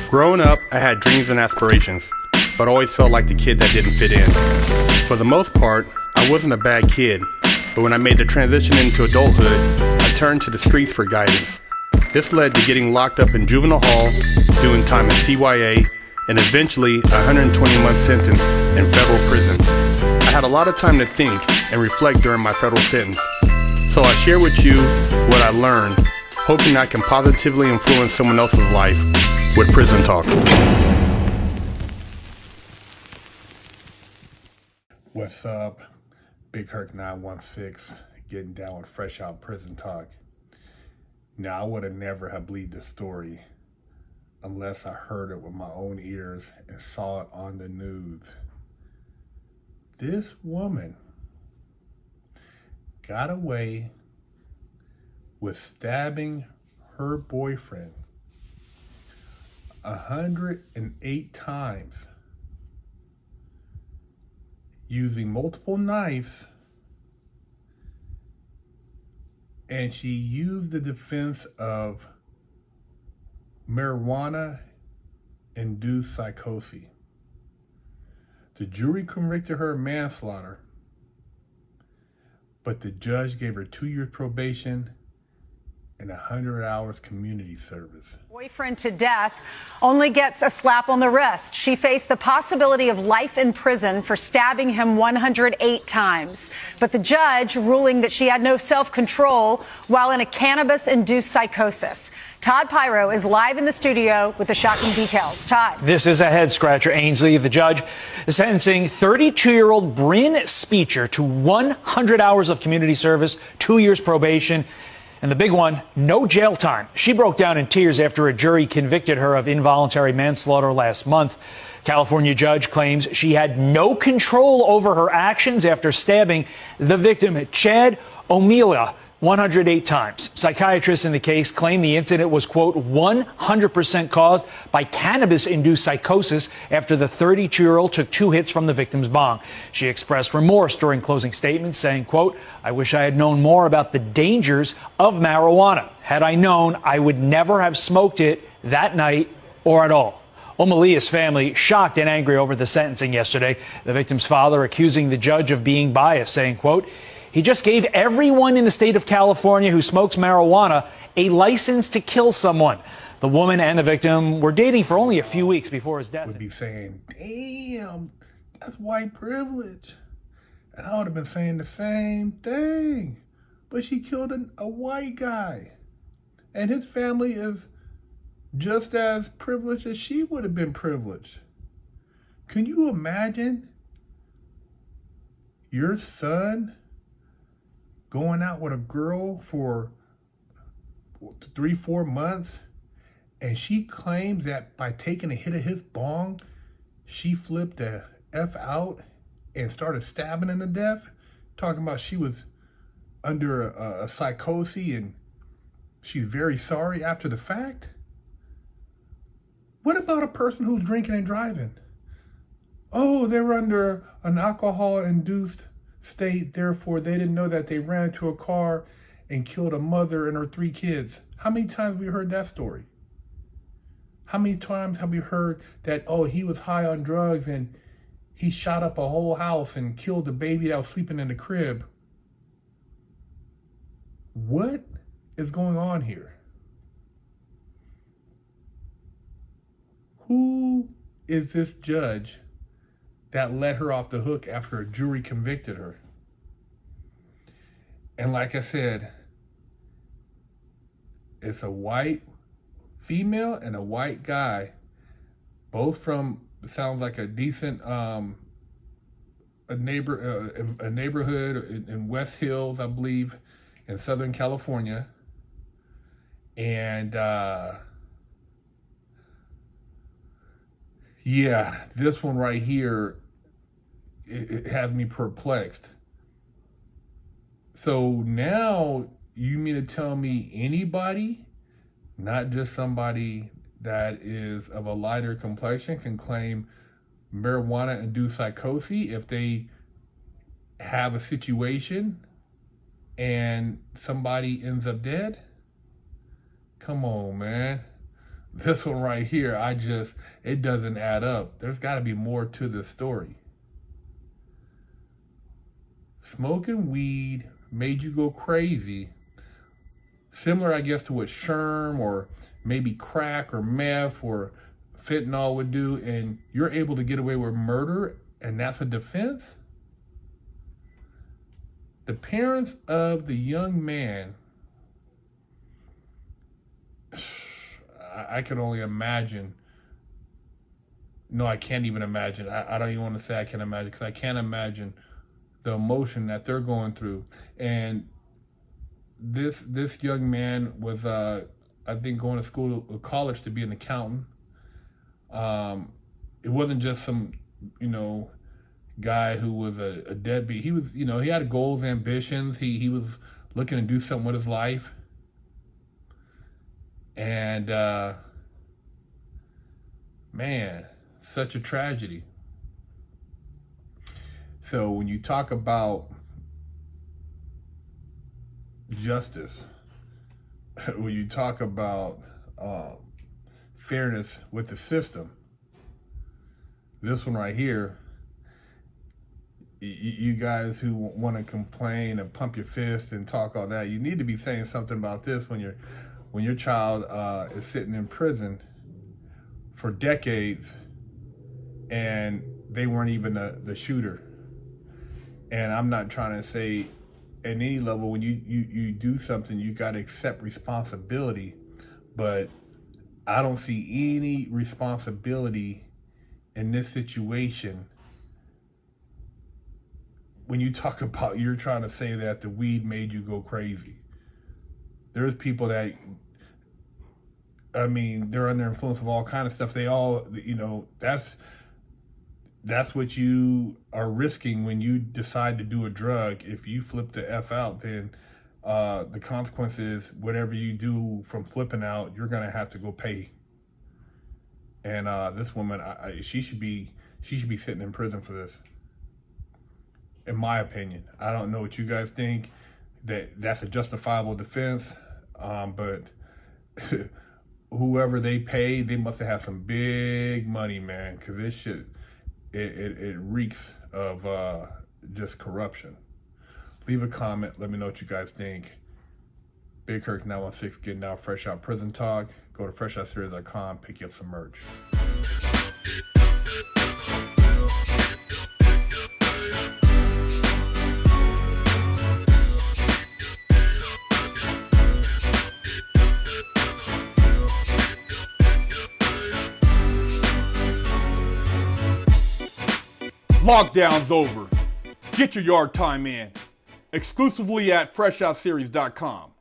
Growing up, I had dreams and aspirations, but always felt like the kid that didn't fit in. For the most part, I wasn't a bad kid, but when I made the transition into adulthood, I turned to the streets for guidance. This led to getting locked up in juvenile hall, doing time in CYA, and eventually a 120-month sentence in federal prison. I had a lot of time to think and reflect during my federal sentence, so I share with you what I learned, hoping I can positively influence someone else's life with Prison Talk. What's up? Big Herc 916, getting down with Fresh Out Prison Talk. Now, I would have never have believed this story unless I heard it with my own ears and saw it on the news. This woman got away with stabbing her boyfriend 108 times using multiple knives, and she used the defense of marijuana-induced psychosis. The jury convicted her of manslaughter, but the judge gave her 2 years probation and 100 hours community service. Boyfriend to death only gets a slap on the wrist. She faced the possibility of life in prison for stabbing him 108 times. But the judge ruling that she had no self-control while in a cannabis-induced psychosis. Todd Pyro is live in the studio with the shocking details. Todd. This is a head-scratcher, Ainsley. The judge is sentencing 32-year-old Bryn Speecher to 100 hours of community service, 2 years probation, and the big one, no jail time. She broke down in tears after a jury convicted her of involuntary manslaughter last month. California judge claims she had no control over her actions after stabbing the victim, Chad O'Meala, 108 times. Psychiatrists in the case claim the incident was, quote, 100% caused by cannabis-induced psychosis after the 32-year-old took 2 hits from the victim's bong. She expressed remorse during closing statements, saying, quote, I wish I had known more about the dangers of marijuana. Had I known, I would never have smoked it that night or at all. O'Meala's family shocked and angry over the sentencing yesterday. The victim's father accusing the judge of being biased, saying, quote, he just gave everyone in the state of California who smokes marijuana a license to kill someone. The woman and the victim were dating for only a few weeks before his death. Would be saying, damn, that's white privilege. And I would have been saying the same thing. But she killed a white guy. And his family is just as privileged as she would have been privileged. Can you imagine your son going out with a girl for 3-4 months, and she claims that by taking a hit of his bong, she flipped the F out and started stabbing him to death, talking about she was under a psychosis and she's very sorry after the fact? What about a person who's drinking and driving? Oh, they were under an alcohol-induced state, therefore they didn't know that they ran into a car and killed a mother and her 3 kids. How many times have we heard that story? How many times have we heard that, oh, he was high on drugs and he shot up a whole house and killed the baby that was sleeping in the crib? What is going on here? Who is this judge that let her off the hook after a jury convicted her? And like I said, it's a white female and a white guy, both from, sounds like a decent a neighborhood in West Hills, I believe, in Southern California. And yeah, this one right here, it has me perplexed. So now you mean to tell me anybody, not just somebody that is of a lighter complexion, can claim marijuana-induced psychosis if they have a situation and somebody ends up dead? Come on, man. This one right here, it doesn't add up. There's got to be more to this story. Smoking weed made you go crazy. Similar, I guess, to what Sherm or maybe crack or meth or fentanyl would do, and you're able to get away with murder, and that's a defense? The parents of the young man, I can only imagine. No, I can't even imagine. I don't even want to say I can imagine, because I can't imagine the emotion that they're going through. And this young man was, I think, going to college to be an accountant. It wasn't just some, guy who was a deadbeat. He was, he had goals, ambitions. He was looking to do something with his life. And, man, such a tragedy. So when you talk about justice, when you talk about fairness with the system, this one right here, you guys who want to complain and pump your fist and talk all that, you need to be saying something about this when your child is sitting in prison for decades and they weren't even the shooter. And I'm not trying to say at any level, when you do something, you got to accept responsibility, but I don't see any responsibility in this situation. When you talk about, you're trying to say that the weed made you go crazy. There's people that, they're under influence of all kind of stuff. They all, that's what you are risking when you decide to do a drug. If you flip the F out, then the consequence is whatever you do from flipping out, you're going to have to go pay. And this woman, she should be sitting in prison for this, in my opinion. I don't know what you guys think. That's a justifiable defense, but whoever they pay, they must have had some big money, man, because this shit, it reeks of just corruption. Leave a comment. Let me know what you guys think. Big Kirk 916 getting out fresh out prison talk. Go to freshoutseries.com, pick you up some merch. Lockdown's over. Get your yard time in. Exclusively at freshoutseries.com.